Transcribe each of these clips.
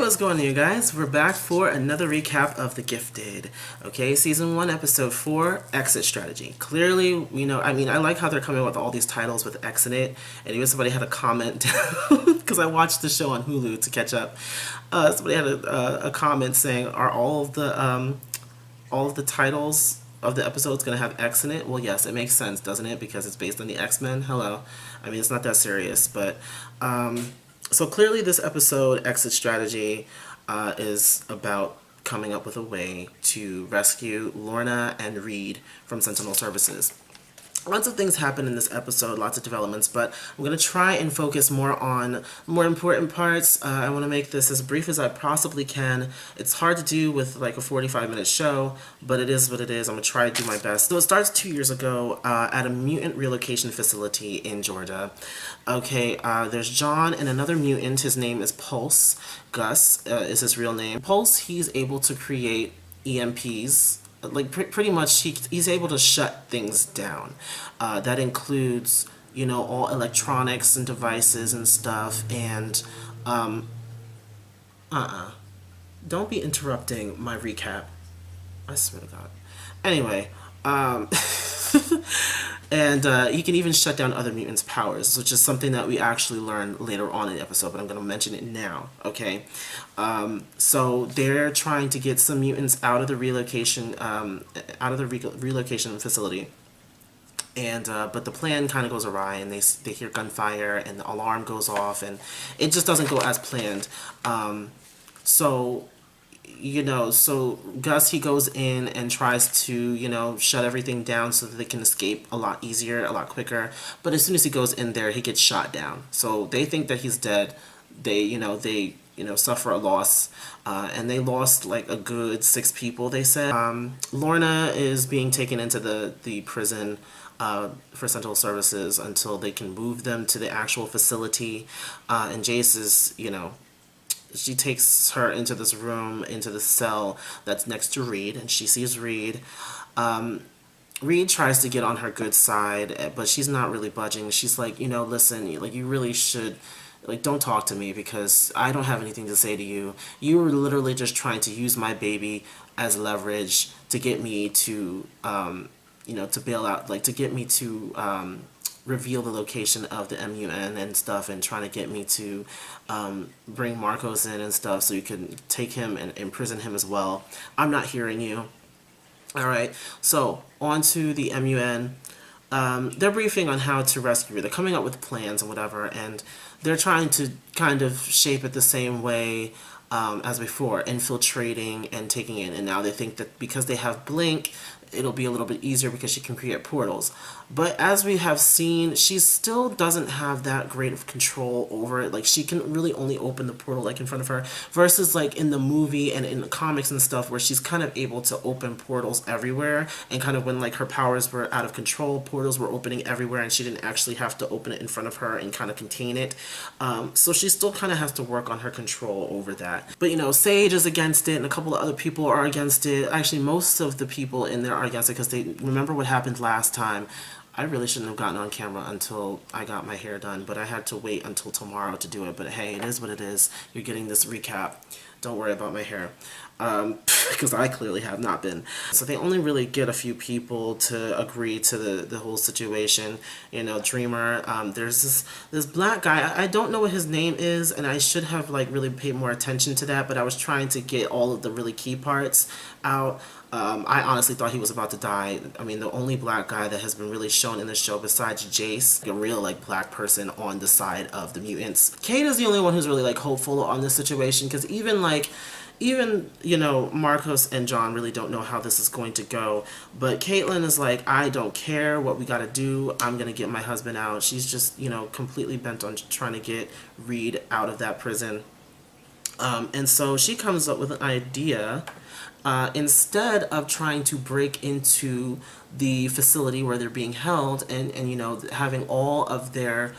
What's going on, you guys? We're back for another recap of The Gifted. Okay, season 1, episode 4, Exit Strategy. Clearly, I like how they're coming with all these titles with X in it, and even somebody had a comment, because I watched the show on Hulu to catch up. Somebody had a comment saying, are all of the titles of the episodes going to have X in it? Well, yes, it makes sense, doesn't it? Because it's based on the X-Men. Hello. I mean, it's not that serious, but... So clearly this episode, Exit Strategy, is about coming up with a way to rescue Lorna and Reed from Sentinel Services. Lots of things happen in this episode, lots of developments, but I'm going to try and focus more on more important parts. I want to make this as brief as I possibly can. It's hard to do with like a 45-minute show, but it is what it is. I'm going to try to do my best. So it starts 2 years ago at a mutant relocation facility in Georgia. Okay, there's John and another mutant. His name is Pulse. Gus is his real name. Pulse, he's able to create EMPs. Like pretty much he's able to shut things down. That includes, all electronics and devices and stuff. And don't be interrupting my recap. I swear to God. Anyway, and he can even shut down other mutants' powers, which is something that we actually learn later on in the episode, but I'm going to mention it now, okay? So they're trying to get some mutants out of the relocation, relocation facility, and but the plan kind of goes awry, and they hear gunfire, and the alarm goes off, and it just doesn't go as planned. So Gus, he goes in and tries to, shut everything down so that they can escape a lot easier, a lot quicker. But as soon as he goes in there, he gets shot down. So they think that he's dead. They suffer a loss. And they lost like a good 6 people, they said. Lorna is being taken into the prison for Sentinel Services until they can move them to the actual facility. And Jace is, she takes her into this room, into the cell that's next to Reed, and she sees Reed. Reed tries to get on her good side, but she's not really budging. She's like, listen, like, you really should, like, don't talk to me because I don't have anything to say to you. You were literally just trying to use my baby as leverage to get me to, to bail out, like, to get me to, reveal the location of the MUN and stuff, and trying to get me to bring Marcos in and stuff so you can take him and imprison him as well. I'm not hearing you. Alright, so on to the MUN. They're briefing on how to rescue her. They're coming up with plans and whatever, and they're trying to kind of shape it the same way as before, infiltrating and taking it. And now they think that because they have Blink, it'll be a little bit easier because she can create portals. But as we have seen, she still doesn't have that great of control over it. Like, she can really only open the portal like in front of her, versus like in the movie and in the comics and stuff where she's kind of able to open portals everywhere, and kind of when like her powers were out of control, portals were opening everywhere and she didn't actually have to open it in front of her and kind of contain it. So she still kind of has to work on her control over that. But Sage is against it, and a couple of other people are against it. Actually, most of the people in there are against it because they remember what happened last time. I really shouldn't have gotten on camera until I got my hair done, but I had to wait until tomorrow to do it. But hey, it is what it is. You're getting this recap. Don't worry about my hair. Because I clearly have not been. So they only really get a few people to agree to the whole situation. Dreamer, there's this black guy. I don't know what his name is, and I should have like really paid more attention to that, but I was trying to get all of the really key parts out. I honestly thought he was about to die. I mean, the only black guy that has been really shown in the show besides Jace, a real like black person on the side of the mutants. Kate is the only one who's really like hopeful on this situation, because even Marcos and John really don't know how this is going to go. But Caitlin is like, I don't care what we gotta do. I'm gonna get my husband out. She's just, completely bent on trying to get Reed out of that prison. And so she comes up with an idea. Instead of trying to break into the facility where they're being held and having all of their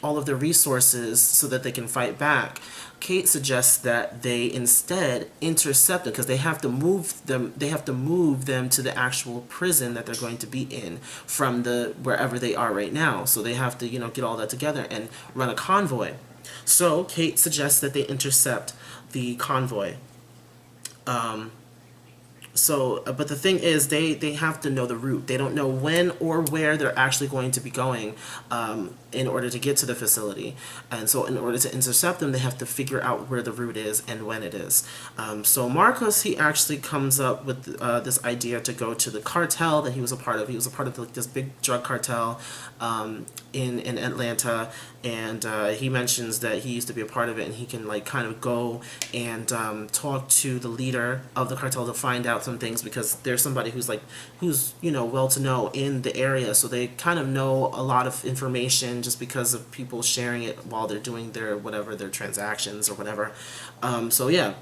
resources so that they can fight back, Kate suggests that they instead intercept them, because they have to move them to the actual prison that they're going to be in from wherever they are right now. So they have to get all that together and run a convoy. So Kate suggests that they intercept the convoy. Um, but the thing is, they have to know the route. They don't know when or where they're actually going to be going in order to get to the facility. And so in order to intercept them, they have to figure out where the route is and when it is. So Marcos, he actually comes up with this idea to go to the cartel that he was a part of. He was a part of like this big drug cartel in Atlanta, and he mentions that he used to be a part of it, and he can like kind of go and talk to the leader of the cartel to find out some things, because there's somebody who's well to know in the area, so they kind of know a lot of information just because of people sharing it while they're doing their transactions or whatever. So yeah.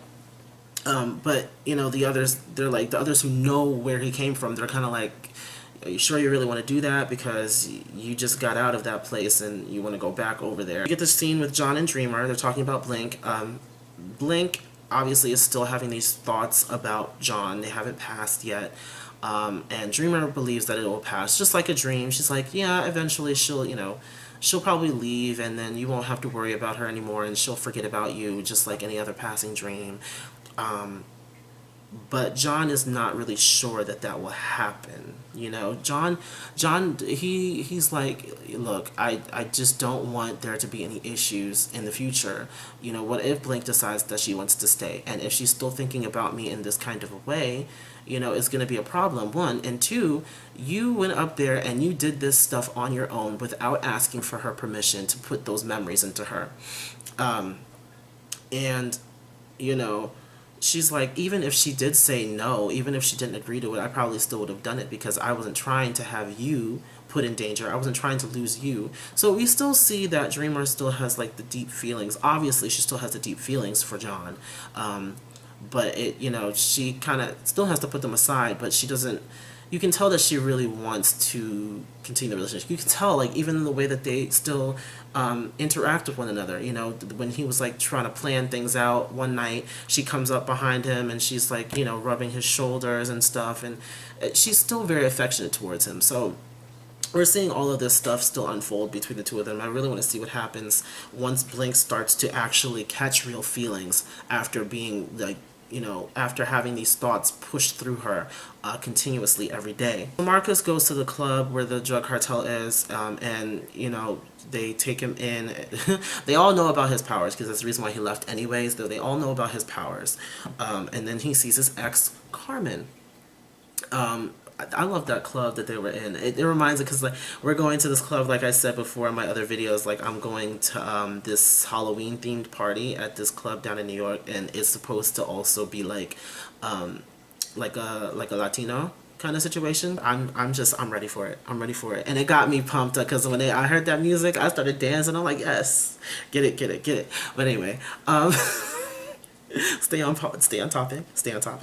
But the others, they're like the others who know where he came from. They're kind of like, are you sure you really want to do that? Because you just got out of that place and you want to go back over there. You get this scene with John and Dreamer. They're talking about Blink. Blink obviously is still having these thoughts about John. They haven't passed yet. And Dreamer believes that it will pass, just like a dream. She's like, yeah, eventually she'll probably leave, and then you won't have to worry about her anymore, and she'll forget about you just like any other passing dream. But John is not really sure that will happen. John, he's like, look, I just don't want there to be any issues in the future. What if Blink decides that she wants to stay? And if she's still thinking about me in this kind of a way, it's going to be a problem, one. And two, you went up there and you did this stuff on your own without asking for her permission to put those memories into her. And, she's like, even if she did say no, even if she didn't agree to it, I probably still would have done it, because I wasn't trying to have you put in danger. I wasn't trying to lose you. So we still see that Dreamer still has like the deep feelings. Obviously, she still has the deep feelings for John. But she kind of still has to put them aside, but she doesn't. You can tell that she really wants to continue the relationship. You can tell, like, even the way that they still interact with one another. When he was like trying to plan things out one night, she comes up behind him and she's like, rubbing his shoulders and stuff, and she's still very affectionate towards him. So we're seeing all of this stuff still unfold between the two of them. I really want to see what happens once Blink starts to actually catch real feelings after being like, after having these thoughts pushed through her continuously every day. Marcus goes to the club where the drug cartel is, and they take him in. They all know about his powers, because that's the reason why he left anyways, though. They all know about his powers. And then he sees his ex, Carmen. I love that club that they were in. It reminds me, because like we're going to this club, like I said before in my other videos, like I'm going to this Halloween themed party at this club down in New York, and it's supposed to also be like a Latino kind of situation. I'm ready for it. I'm ready for it, and it got me pumped up, because when I heard that music, I started dancing. I'm like, yes, get it. But anyway, stay on topic.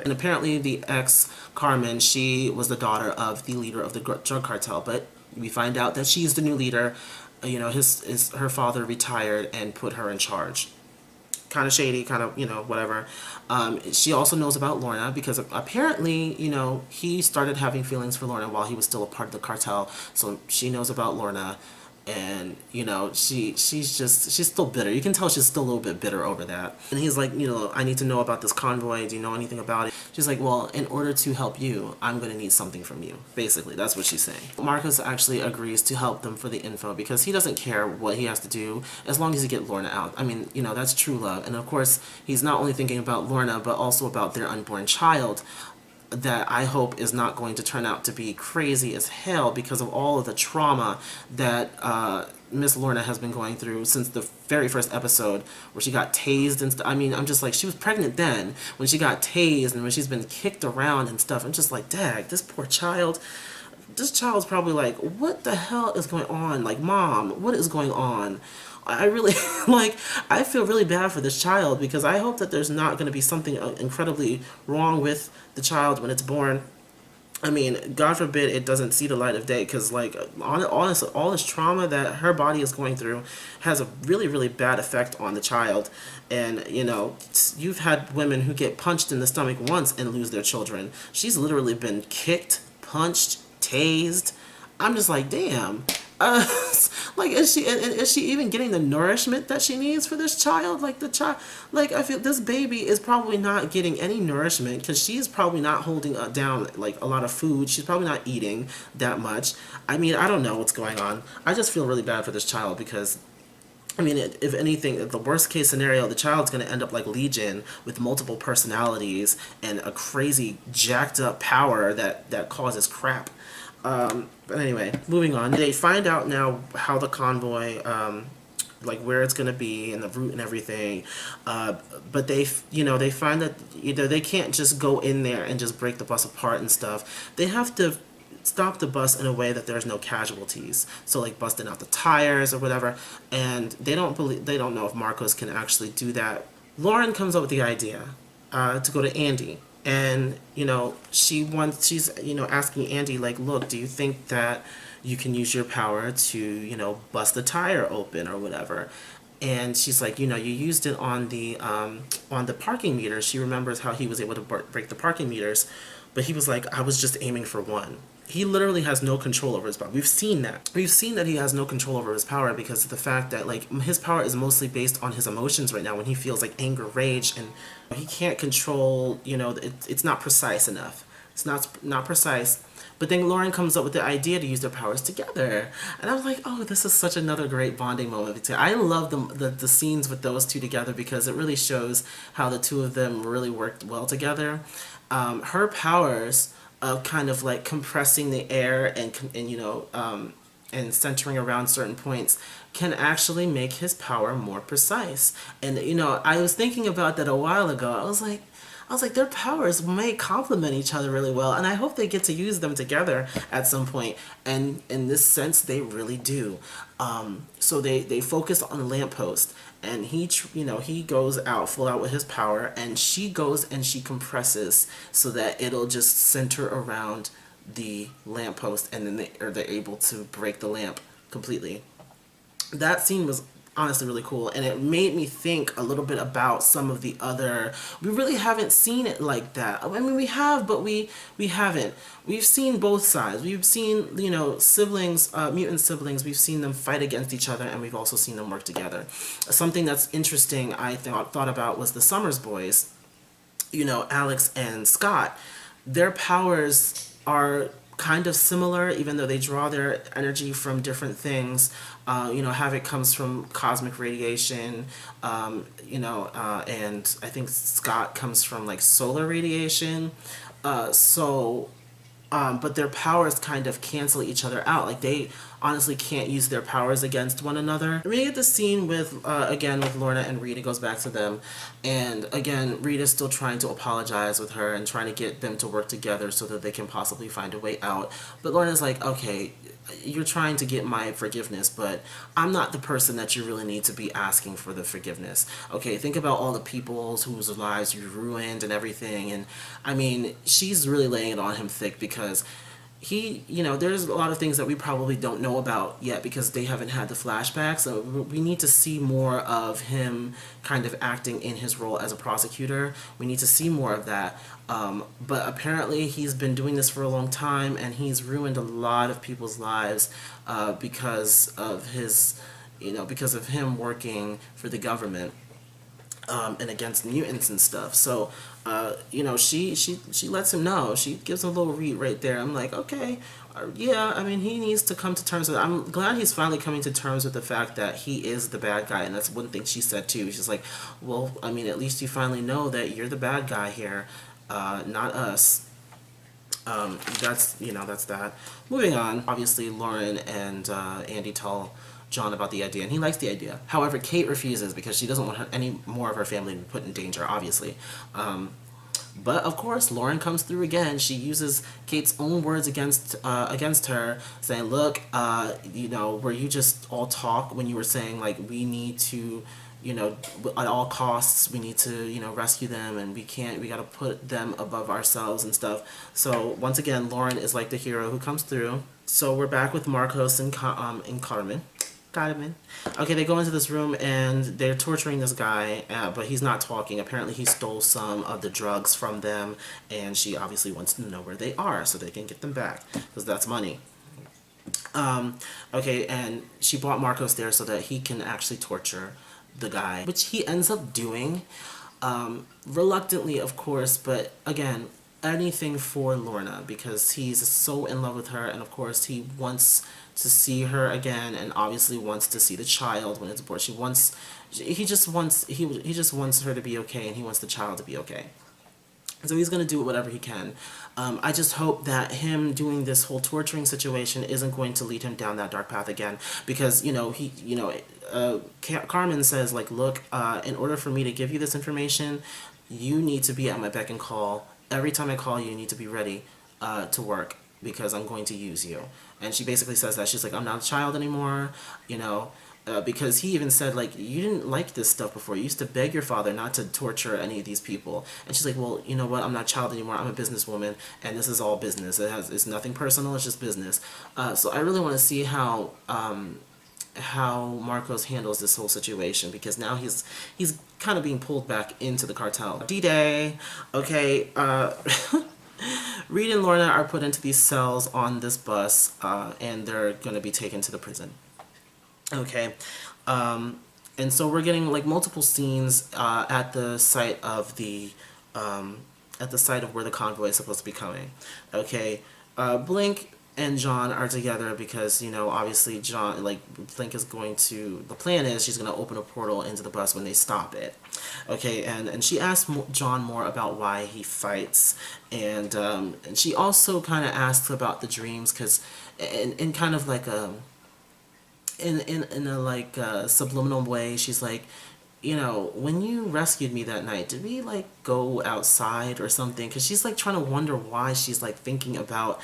And apparently the ex, Carmen, she was the daughter of the leader of the drug cartel, but we find out that she's the new leader. Her father retired and put her in charge. Kind of shady, kind of, whatever. She also knows about Lorna, because apparently, he started having feelings for Lorna while he was still a part of the cartel. So she knows about Lorna. And she's still bitter. You can tell she's still a little bit bitter over that. And he's like, I need to know about this convoy. Do you know anything about it? She's like, well, in order to help you, I'm going to need something from you. Basically, that's what she's saying. Marcus actually agrees to help them for the info, because he doesn't care what he has to do as long as he get Lorna out. I mean, that's true love. And of course, he's not only thinking about Lorna, but also about their unborn child, that I hope is not going to turn out to be crazy as hell because of all of the trauma that Miss Lorna has been going through since the very first episode, where she got tased and stuff. I mean, I'm just like, she was pregnant then when she got tased, and when she's been kicked around and stuff. I'm just like, dag, this poor child. This child's probably like, what the hell is going on? Like, Mom, what is going on? I really, I feel really bad for this child, because I hope that there's not going to be something incredibly wrong with the child when it's born. I mean, God forbid it doesn't see the light of day, because, honestly, all this trauma that her body is going through has a really, really bad effect on the child. And, you've had women who get punched in the stomach once and lose their children. She's literally been kicked, punched, tased. I'm just like, damn. Uh, like, is she even getting the nourishment that she needs for this child? Like the child, like I feel this baby is probably not getting any nourishment because she's probably not holding down like a lot of food. She's probably not eating that much. I mean, I don't know what's going on. I just feel really bad for this child because I mean, if anything, the worst case scenario, the child's going to end up like Legion with multiple personalities and a crazy jacked up power that causes crap. But anyway, moving on. They find out now how the convoy, like where it's going to be and the route and everything. But they find that either they can't just go in there and just break the bus apart and stuff. They have to stop the bus in a way that there's no casualties. So like busting out the tires or whatever. And they don't know if Marcos can actually do that. Lauren comes up with the idea to go to Andy. And she's asking Andy like, look, do you think that you can use your power to bust the tire open or whatever? And she's like, you used it on the parking meters. She remembers how he was able to break the parking meters, but he was like, I was just aiming for one. He literally has no control over his power. We've seen that. We've seen that he has no control over his power because of the fact that like his power is mostly based on his emotions right now when he feels like anger, rage, and he can't control, it's not precise enough. It's not precise. But then Lauren comes up with the idea to use their powers together. And I was like, oh, this is such another great bonding moment. I love the scenes with those two together because it really shows how the two of them really worked well together. Her powers of kind of like compressing the air and centering around certain points can actually make his power more precise. And I was thinking about that a while ago. I was like, their powers may complement each other really well, and I hope they get to use them together at some point. And in this sense, they really do. So they focus on the lamppost, and he goes out full out with his power, and she goes and she compresses so that it'll just center around the lamppost, and then they're able to break the lamp completely. That scene was honestly really cool, and it made me think a little bit about some of the other. We really haven't seen it like that. I mean, we have, but we haven't. We've seen both sides. We've seen siblings, mutant siblings. We've seen them fight against each other, and we've also seen them work together. Something that's interesting I thought about was the Summers boys. Alex and Scott. Their powers are kind of similar, even though they draw their energy from different things. Havoc comes from cosmic radiation, and I think Scott comes from like solar radiation. But their powers kind of cancel each other out. Like they honestly can't use their powers against one another. We get the scene with Lorna and Rita. Goes back to them, and again Rita's still trying to apologize with her and trying to get them to work together so that they can possibly find a way out. But Lorna's like, okay, you're trying to get my forgiveness, but I'm not the person that you really need to be asking for the forgiveness. Okay, think about all the people whose lives you ruined and everything. And I mean, she's really laying it on him thick because there's a lot of things that we probably don't know about yet because they haven't had the flashbacks. So we need to see more of him kind of acting in his role as a prosecutor. We need to see more of that. But apparently he's been doing this for a long time, and he's ruined a lot of people's lives because of him working for the government. And against mutants and stuff. So, she lets him know. She gives him a little read right there. I'm like, okay, yeah. I mean, he needs to come to terms with it. I'm glad he's finally coming to terms with the fact that he is the bad guy, and that's one thing she said too. She's like, well, I mean, at least you finally know that you're the bad guy here, not us. That's that. Moving on. Obviously, Lauren and Andy tell John about the idea, and he likes the idea. However, Kate refuses because she doesn't want any more of her family to be put in danger, obviously. But of course, Lauren comes through again. She uses Kate's own words against her, saying, "Look, were you just all talk when you were saying like we need to, at all costs we need to, rescue them, and we got to put them above ourselves and stuff." So once again, Lauren is like the hero who comes through. So we're back with Marcos and Carmen. Okay, they go into this room and they're torturing this guy, but he's not talking. Apparently he stole some of the drugs from them, and she obviously wants to know where they are so they can get them back, because that's money. Okay, and she brought Marcos there so that he can actually torture the guy, which he ends up doing, reluctantly, of course, but again, anything for Lorna because he's so in love with her, and of course, he wants to see her again, and obviously wants to see the child when it's born. He just wants her to be okay, and he wants the child to be okay. So he's gonna do whatever he can. I just hope that him doing this whole torturing situation isn't going to lead him down that dark path again. Because Carmen says like, look, in order for me to give you this information, you need to be at my beck and call. Every time I call you, you need to be ready to work because I'm going to use you. And she basically says that she's like, I'm not a child anymore, you know. Because he even said like you didn't like this stuff before. You used to beg your father not to torture any of these people, and she's like, well, you know what? I'm not a child anymore. I'm a businesswoman, and this is all business. It's nothing personal. It's just business. So I really want to see how Marcos handles this whole situation because now he's kind of being pulled back into the cartel. D-Day, okay. Reed and Lorna are put into these cells on this bus, and they're gonna be taken to the prison. Okay, and so we're getting like multiple scenes at the site of where the convoy is supposed to be coming. Okay, Blink and John are together because obviously Blink is going to. The plan is she's going to open a portal into the bus when they stop it. Okay, and she asked John more about why he fights, and she also kind of asks about the dreams because in kind of like a in a like subliminal way, she's like, when you rescued me that night, did we like go outside or something? Because she's like trying to wonder why she's like thinking about,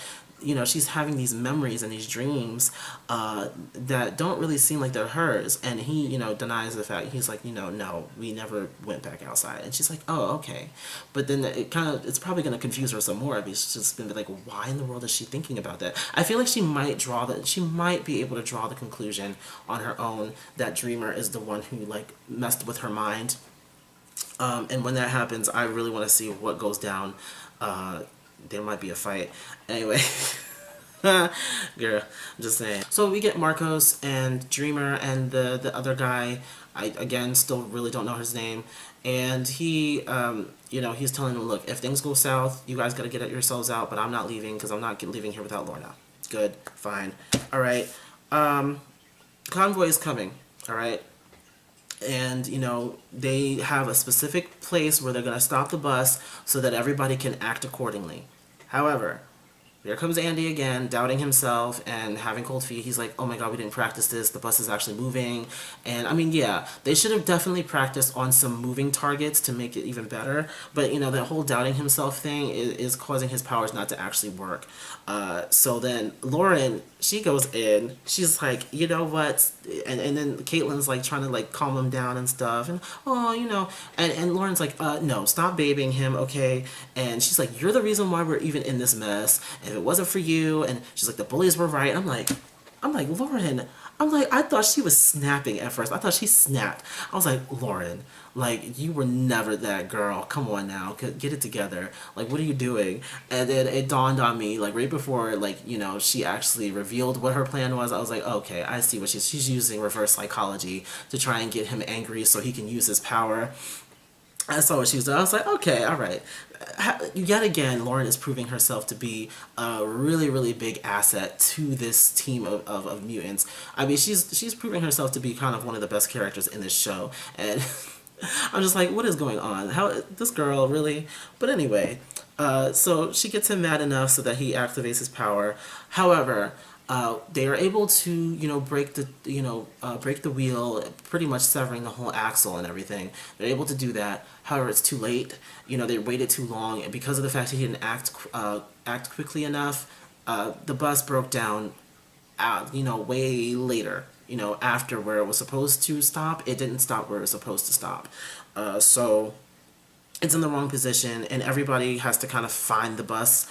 she's having these memories and these dreams that don't really seem like they're hers. And he, denies the fact. He's like, no, we never went back outside. And she's like, oh, okay. But then it's probably going to confuse her some more. Because she's just going to be like, why in the world is she thinking about that? I feel like she might be able to draw the conclusion on her own that Dreamer is the one who like messed with her mind. And when that happens, I really want to see what goes down. There might be a fight. Anyway. Girl, I'm just saying. So we get Marcos and Dreamer and the other guy. I, again, still really don't know his name. And he, he's telling them, look, if things go south, you guys got to get yourselves out, but I'm not leaving because I'm not leaving here without Lorna. Good. Fine. All right. Convoy is coming. All right. And they have a specific place where they're going to stop the bus so that everybody can act accordingly. However, here comes Andy again, doubting himself and having cold feet. He's like, oh my god, we didn't practice this. The bus is actually moving. And I mean, yeah, they should have definitely practiced on some moving targets to make it even better. But, that whole doubting himself thing is causing his powers not to actually work. So then Lauren, she goes in. She's like, you know what? And then Caitlin's like trying to like calm him down and stuff. And, and Lauren's like, no, stop babying him, okay? And she's like, you're the reason why we're even in this mess. If it wasn't for you, and she's like, the bullies were right. I'm like, Lauren, I thought she was snapping at first. I thought she snapped. I was like, Lauren, like, you were never that girl. Come on now, get it together. Like, what are you doing? And then it dawned on me, like, right before, like, she actually revealed what her plan was. I was like, okay, I see what she's using reverse psychology to try and get him angry so he can use his power. I saw what she was doing. I was like, okay, all right. Yet again, Lauren is proving herself to be a really, really big asset to this team of mutants. I mean, she's proving herself to be kind of one of the best characters in this show. And I'm just like, what is going on? How this girl, really? But anyway, so she gets him mad enough so that he activates his power. However, they are able to, break the wheel, pretty much severing the whole axle and everything. They're able to do that. However, it's too late. They waited too long, and because of the fact that he didn't act quickly enough, the bus broke down. Way later. After where it was supposed to stop, it didn't stop where it was supposed to stop. So it's in the wrong position, and everybody has to kind of find the bus.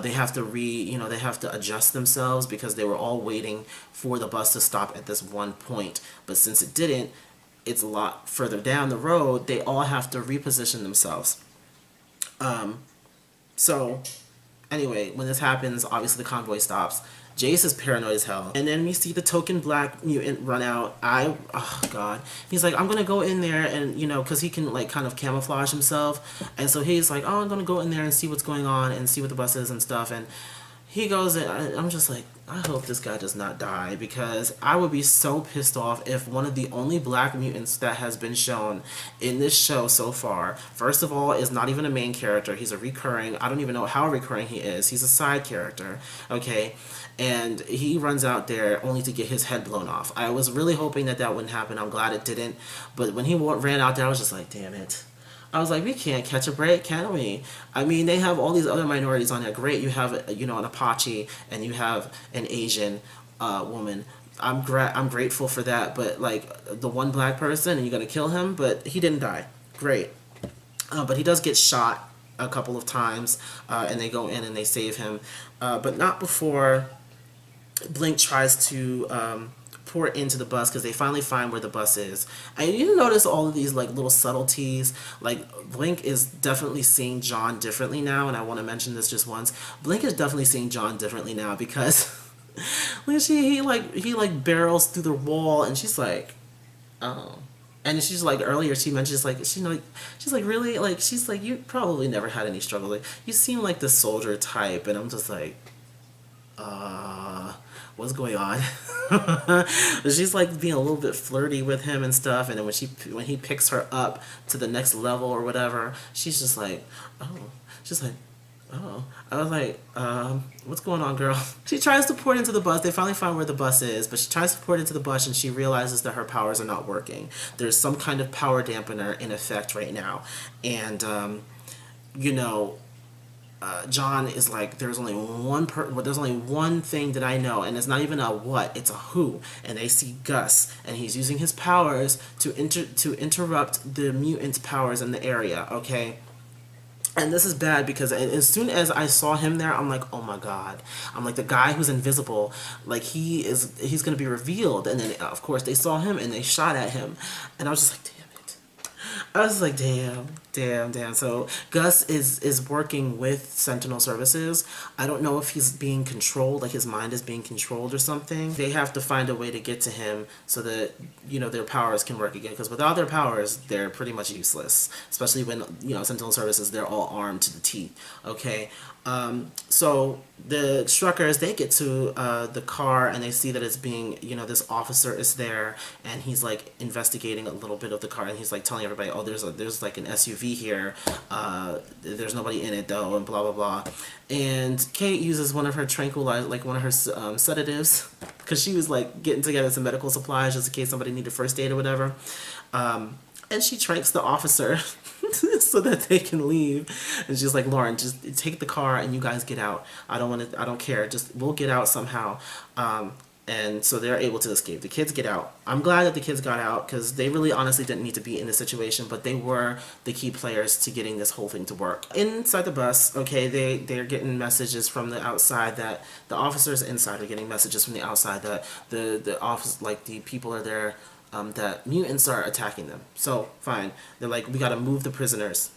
They have to they have to adjust themselves because they were all waiting for the bus to stop at this one point. But since it didn't, it's a lot further down the road. They all have to reposition themselves. So anyway, when this happens, obviously the convoy stops, Jace is paranoid as hell. And then we see the token black mutant run out. Oh god. He's like, I'm gonna go in there and, you know, because he can like kind of camouflage himself. And so he's like, oh, I'm gonna go in there and see what's going on and see what the bus is and stuff. And he goes and I'm just like, I hope this guy does not die, because I would be so pissed off if one of the only black mutants that has been shown in this show so far, first of all, is not even a main character. He's a recurring, I don't even know how recurring he is. He's a side character, okay? And he runs out there only to get his head blown off. I was really hoping that that wouldn't happen. I'm glad it didn't. But when he ran out there, I was just like, damn it. I was like, we can't catch a break, can we? I mean, they have all these other minorities on there. Great, you have, you know, an Apache and you have an Asian woman. I'm grateful for that. But like the one black person, and you're gonna kill him, but he didn't die. Great, but he does get shot a couple of times, and they go in and they save him, but not before Blink tries to pour into the bus, because they finally find where the bus is. And you notice all of these like little subtleties. Like Blink is definitely seeing John differently now, and I want to mention this just once. Blink is definitely seeing John differently now, because when he like barrels through the wall, and she's like, oh. And she's like, earlier she mentioned, she's like really, like, she's like, you probably never had any struggle. Like, you seem like the soldier type. And I'm just like, what's going on? She's like being a little bit flirty with him and stuff, and then when he picks her up to the next level or whatever, she's just like, oh, she's like, oh. I was like, what's going on, girl? She tries to pour it into the bus. They finally find where the bus is, but she tries to pour it into the bus, and she realizes that her powers are not working. There's some kind of power dampener in effect right now, and you know, John is like, there's only one thing that I know, and it's not even a what, it's a who. And they see Gus, and he's using his powers to interrupt the mutant powers in the area, okay? And this is bad, because as soon as I saw him there, I'm like, oh my god. I'm like, the guy who's invisible, like, he's gonna be revealed. And then of course they saw him and they shot at him, and I was just like, damn it. I was like, damn. So Gus is working with Sentinel Services. I don't know if he's being controlled, like his mind is being controlled or something. They have to find a way to get to him so that, you know, their powers can work again. Because without their powers, they're pretty much useless. Especially when, you know, Sentinel Services, they're all armed to the teeth. Okay. So the Struckers, they get to the car, and they see that it's being, you know, this officer is there, and he's like investigating a little bit of the car, and he's like telling everybody, oh, there's like an SUV here, there's nobody in it though, and blah blah blah. And Kate uses one of her one of her sedatives, because she was like getting together some medical supplies just in case somebody needed first aid or whatever. And she tranks the officer so that they can leave. And she's like, Lauren, just take the car and you guys get out. I don't care. Just, we'll get out somehow. And so they're able to escape. The kids get out. I'm glad that the kids got out, because they really honestly didn't need to be in this situation, but they were the key players to getting this whole thing to work. Inside the bus, okay, they're getting messages from the outside, that the officers inside are getting messages from the outside that the office, like the people are there, that mutants are attacking them. So fine, they're like, we gotta move the prisoners.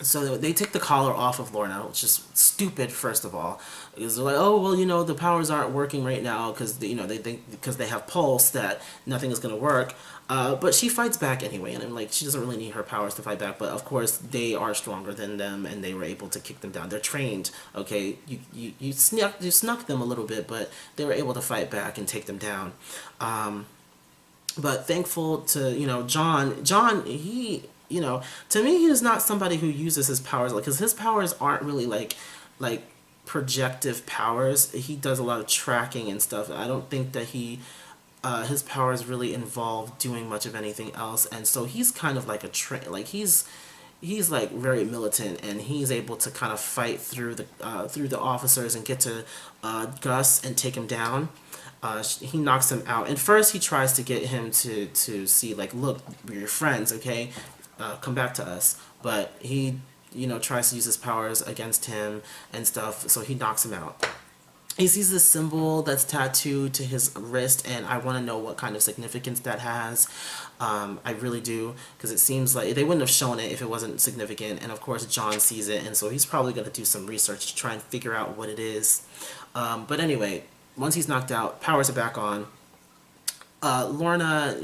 So they take the collar off of Lorna, which is stupid, first of all. Because they're like, oh, well, you know, the powers aren't working right now, because, you know, they think because they have Pulse that nothing is going to work. But she fights back anyway, and I'm like, she doesn't really need her powers to fight back. But of course, they are stronger than them, and they were able to kick them down. They're trained, okay? You snuck them a little bit, but they were able to fight back and take them down. But thankful to, you know, John, he, you know, to me, he is not somebody who uses his powers, like, because his powers aren't really like projective powers. He does a lot of tracking and stuff. I don't think that his powers really involve doing much of anything else, and so he's kind of like he's like very militant, and he's able to kind of fight through the officers and get to Gus and take him down. He knocks him out, and first he tries to get him to see, like, look, we're your friends, okay? Come back to us. But he, you know, tries to use his powers against him and stuff, so he knocks him out. He sees this symbol that's tattooed to his wrist, and I want to know what kind of significance that has. I really do, because it seems like they wouldn't have shown it if it wasn't significant, and of course John sees it, and so he's probably going to do some research to try and figure out what it is. But anyway, once he's knocked out, powers are back on. Lorna,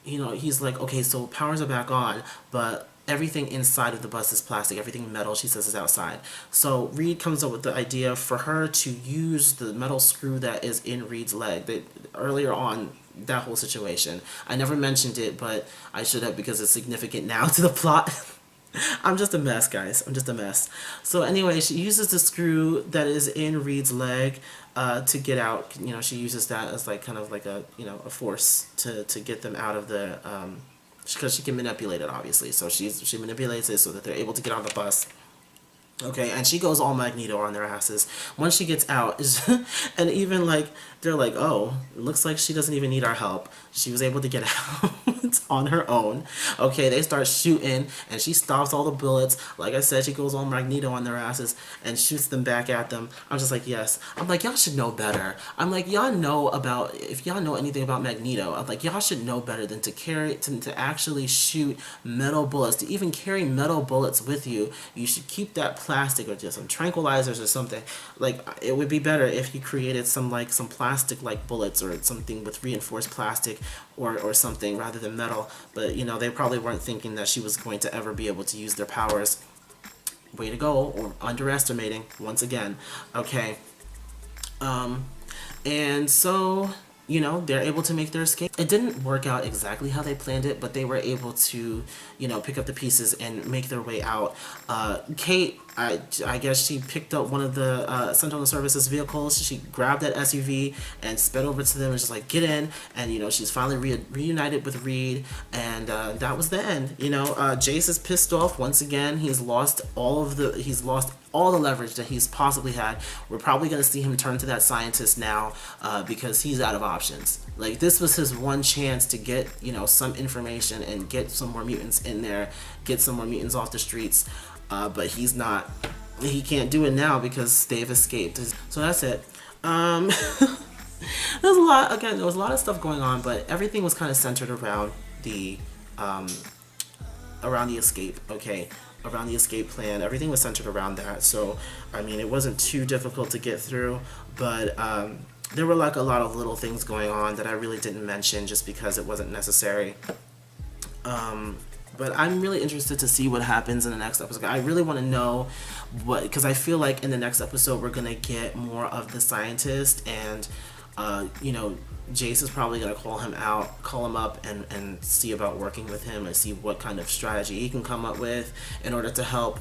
he's like, okay, so powers are back on, but everything inside of the bus is plastic. Everything metal, she says, is outside. So Reed comes up with the idea for her to use the metal screw that is in Reed's leg. That earlier on, that whole situation, I never mentioned it, but I should have, because it's significant now to the plot. I'm just a mess, guys. I'm just a mess. So anyway, she uses the screw that is in Reed's leg to get out. She uses that as like kind of like a a force to get them out of the because she can manipulate it, obviously. So she manipulates it so that they're able to get on the bus. Okay, and she goes all Magneto on their asses. Once she gets out, and even like, they're like, oh, it looks like she doesn't even need our help. She was able to get out on her own. Okay, they start shooting, and she stops all the bullets. Like I said, she goes all Magneto on their asses and shoots them back at them. I'm just like, yes. I'm like, y'all should know better. I'm like, y'all know about, if y'all know anything about Magneto, I'm like, y'all should know better than to actually shoot metal bullets. To even carry metal bullets with you, you should keep that plastic or just some tranquilizers or something. Like, it would be better if you created some plastic like bullets or something with reinforced plastic or something rather than metal. But they probably weren't thinking that she was going to ever be able to use their powers. Way to go, or underestimating once again. Okay. And so they're able to make their escape. It didn't work out exactly how they planned it, but they were able to, pick up the pieces and make their way out. Kate, I guess she picked up one of the Sentinel Services vehicles. She grabbed that SUV and sped over to them and just like, get in. And, she's finally reunited with Reed. And that was the end. Jace is pissed off once again. He's lost all the leverage that he's possibly had. We're probably going to see him turn to that scientist now because he's out of options. Like, this was his one chance to get, some information and get some more mutants in there, get some more mutants off the streets. But he can't do it now because they've escaped. So that's it. There was a lot of stuff going on, but everything was kind of centered around the escape, okay? Around the escape plan. Everything was centered around that. So, I mean, it wasn't too difficult to get through, but there were like a lot of little things going on that I really didn't mention just because it wasn't necessary. But I'm really interested to see what happens in the next episode. I really want to know because I feel like in the next episode we're going to get more of the scientist, and Jace is probably going to call him up and see about working with him and see what kind of strategy he can come up with in order to help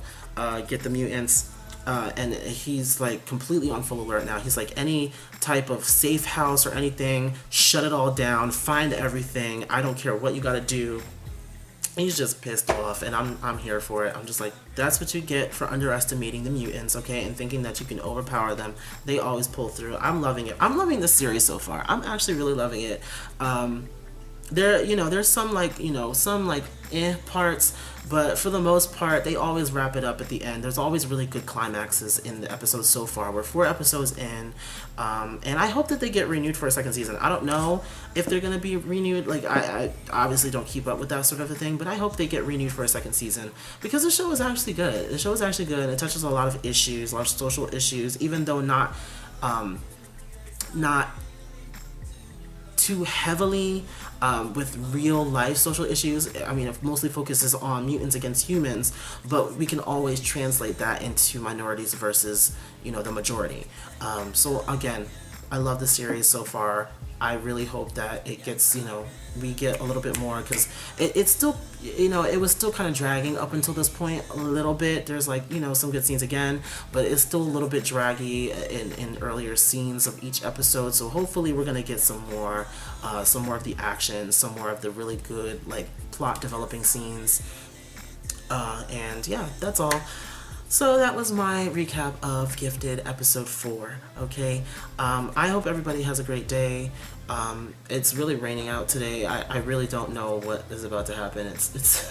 get the mutants. And he's like completely on full alert now. He's like, any type of safe house or anything, shut it all down, find everything. I don't care what you got to do. He's just pissed off, and I'm here for it. I'm just like, that's what you get for underestimating the mutants, okay, and thinking that you can overpower them. They always pull through. I'm loving it. I'm loving this series so far. I'm actually really loving it. There's some parts, but for the most part, they always wrap it up at the end. There's always really good climaxes in the episodes so far. We're 4 episodes in, and I hope that they get renewed for a second season. I don't know if they're going to be renewed. Like, I obviously don't keep up with that sort of a thing, but I hope they get renewed for a second season because the show is actually good. The show is actually good. It touches a lot of issues, a lot of social issues, even though not too heavily with real life social issues. I mean, it mostly focuses on mutants against humans, but we can always translate that into minorities versus, the majority. So again, I love the series so far. I really hope that it gets, we get a little bit more, because it's still, it was still kind of dragging up until this point a little bit. There's like, some good scenes again, but it's still a little bit draggy in earlier scenes of each episode. So hopefully we're going to get some more of the action, some more of the really good, like, plot developing scenes. And yeah, that's all. So that was my recap of Gifted episode 4, okay? I hope everybody has a great day. It's really raining out today. I really don't know what is about to happen. It's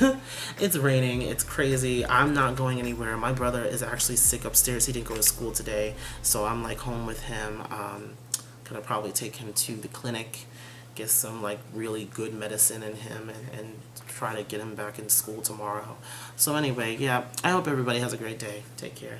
it's raining. It's crazy. I'm not going anywhere. My brother is actually sick upstairs. He didn't go to school today, so I'm like home with him. Gonna probably take him to the clinic, get some like really good medicine in him, and try to get him back in school tomorrow. So anyway, yeah, I hope everybody has a great day. Take care.